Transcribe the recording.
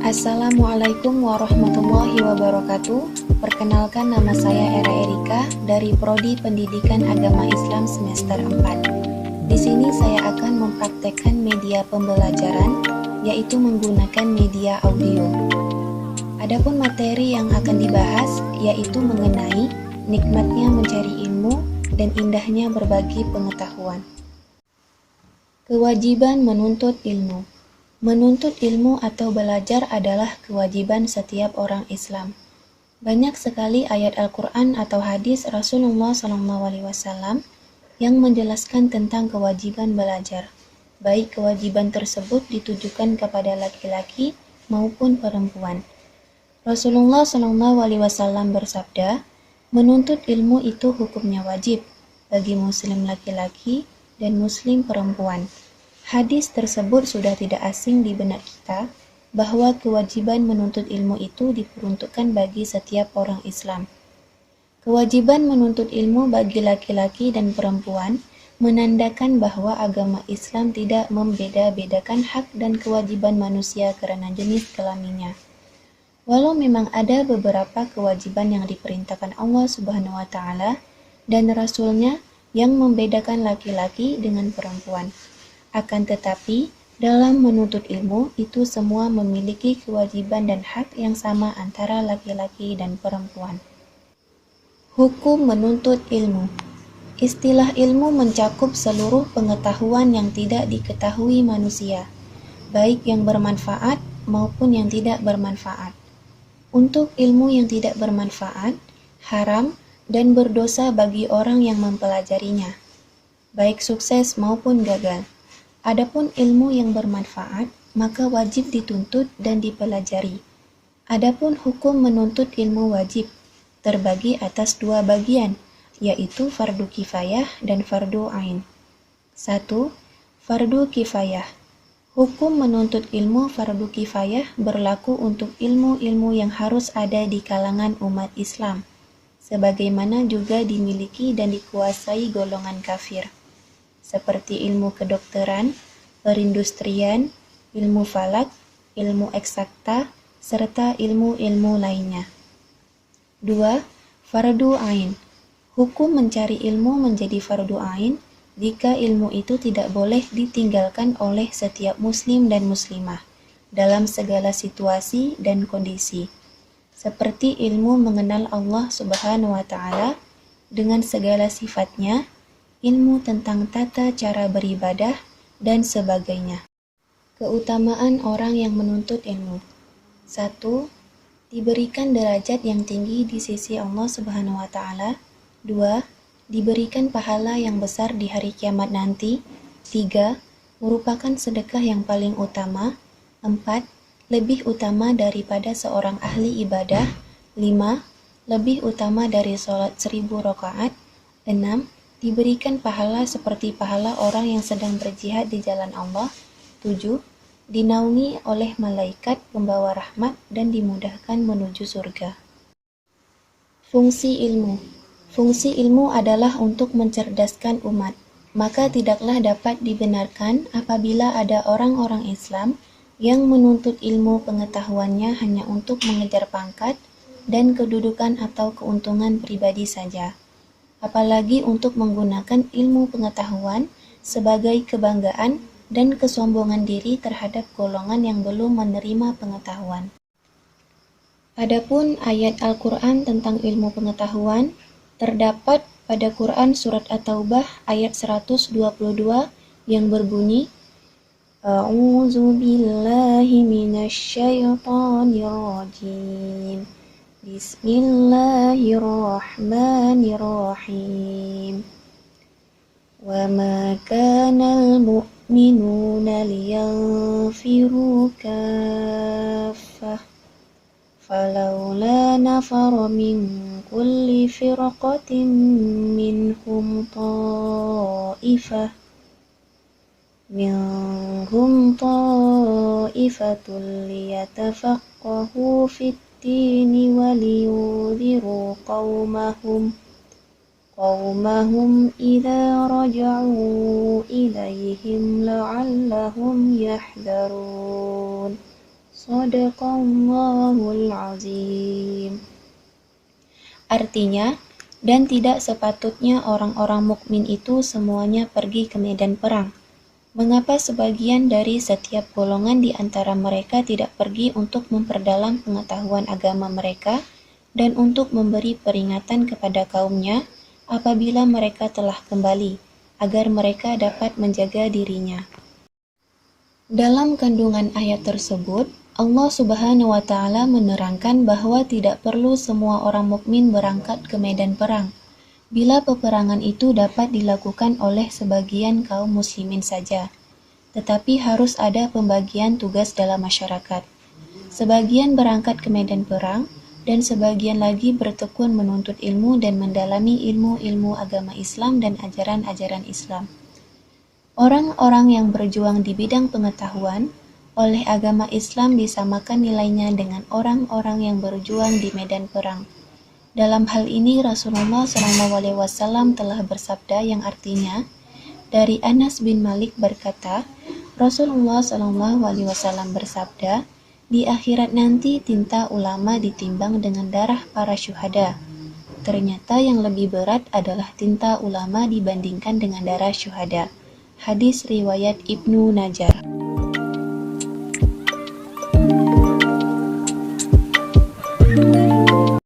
Assalamualaikum warahmatullahi wabarakatuh. Perkenalkan, nama saya Era Erika dari Prodi Pendidikan Agama Islam semester 4. Di sini saya akan mempraktekkan media pembelajaran, yaitu menggunakan media audio. Adapun materi yang akan dibahas yaitu mengenai nikmatnya mencari ilmu dan indahnya berbagi pengetahuan. Kewajiban menuntut ilmu. Menuntut ilmu atau belajar adalah kewajiban setiap orang Islam. Banyak sekali ayat Al-Quran atau hadis Rasulullah SAW yang menjelaskan tentang kewajiban belajar. Baik kewajiban tersebut ditujukan kepada laki-laki maupun perempuan. Rasulullah SAW bersabda, menuntut ilmu itu hukumnya wajib bagi muslim laki-laki dan muslim perempuan. Hadis tersebut sudah tidak asing di benak kita bahwa kewajiban menuntut ilmu itu diperuntukkan bagi setiap orang Islam. Kewajiban menuntut ilmu bagi laki-laki dan perempuan menandakan bahwa agama Islam tidak membeda-bedakan hak dan kewajiban manusia karena jenis kelaminnya. Walau memang ada beberapa kewajiban yang diperintahkan Allah Subhanahu wa Ta'ala dan Rasul-Nya yang membedakan laki-laki dengan perempuan. Akan tetapi, dalam menuntut ilmu, itu semua memiliki kewajiban dan hak yang sama antara laki-laki dan perempuan. Hukum menuntut ilmu. Istilah ilmu mencakup seluruh pengetahuan yang tidak diketahui manusia, baik yang bermanfaat maupun yang tidak bermanfaat. Untuk ilmu yang tidak bermanfaat, haram dan berdosa bagi orang yang mempelajarinya, baik sukses maupun gagal. Adapun ilmu yang bermanfaat, maka wajib dituntut dan dipelajari. Adapun hukum menuntut ilmu wajib, terbagi atas dua bagian, yaitu fardu kifayah dan fardu ain. 1. Fardu kifayah. Hukum menuntut ilmu fardu kifayah berlaku untuk ilmu-ilmu yang harus ada di kalangan umat Islam, sebagaimana juga dimiliki dan dikuasai golongan kafir, seperti ilmu kedokteran, perindustrian, ilmu falak, ilmu eksakta, serta ilmu-ilmu lainnya. 2. Fardu ain. Hukum mencari ilmu menjadi fardu ain jika ilmu itu tidak boleh ditinggalkan oleh setiap muslim dan muslimah dalam segala situasi dan kondisi, seperti ilmu mengenal Allah Subhanahu wa Ta'ala dengan segala sifatnya, ilmu tentang tata cara beribadah, dan sebagainya. Keutamaan orang yang menuntut ilmu. 1. Diberikan derajat yang tinggi di sisi Allah Subhanahu wa Ta'ala. 2. Diberikan pahala yang besar di hari kiamat nanti. 3. Merupakan sedekah yang paling utama. 4. Lebih utama daripada seorang ahli ibadah. 5. Lebih utama dari sholat 1000 rakaat. 6. Diberikan pahala seperti pahala orang yang sedang berjihad di jalan Allah. 7. Dinaungi oleh malaikat pembawa rahmat dan dimudahkan menuju surga. Fungsi ilmu. Fungsi ilmu adalah untuk mencerdaskan umat. Maka tidaklah dapat dibenarkan apabila ada orang-orang Islam yang menuntut ilmu pengetahuannya hanya untuk mengejar pangkat dan kedudukan atau keuntungan pribadi saja, apalagi untuk menggunakan ilmu pengetahuan sebagai kebanggaan dan kesombongan diri terhadap golongan yang belum menerima pengetahuan. Adapun ayat Al-Quran tentang ilmu pengetahuan terdapat pada Quran Surat At-Taubah ayat 122 yang berbunyi, A'udzu billahi minasyaitonir rajim. Bismillahirrahmanirrahim. Wa ma kanal mu'minuna liyanfiru kaffah falawla nafara min kulli firqatin minhum ta'ifatul liyatafaqahu fit dini waliyudhiru qawmahum idza raja'u ilaihim la'allahum yahdharun. Shadaqallahul azim. Artinya, dan tidak sepatutnya orang-orang mukmin itu semuanya pergi ke medan perang. Mengapa sebagian dari setiap golongan di antara mereka tidak pergi untuk memperdalam pengetahuan agama mereka dan untuk memberi peringatan kepada kaumnya apabila mereka telah kembali, agar mereka dapat menjaga dirinya. Dalam kandungan ayat tersebut, Allah Subhanahu wa Ta'ala menerangkan bahwa tidak perlu semua orang mukmin berangkat ke medan perang, bila peperangan itu dapat dilakukan oleh sebagian kaum muslimin saja. Tetapi harus ada pembagian tugas dalam masyarakat. Sebagian berangkat ke medan perang, dan sebagian lagi bertekun menuntut ilmu dan mendalami ilmu-ilmu agama Islam dan ajaran-ajaran Islam. Orang-orang yang berjuang di bidang pengetahuan oleh agama Islam disamakan nilainya dengan orang-orang yang berjuang di medan perang. Dalam hal ini Rasulullah SAW telah bersabda yang artinya, dari Anas bin Malik berkata, Rasulullah SAW bersabda, di akhirat nanti tinta ulama ditimbang dengan darah para syuhada. Ternyata yang lebih berat adalah tinta ulama dibandingkan dengan darah syuhada. Hadis riwayat Ibnu Najjar.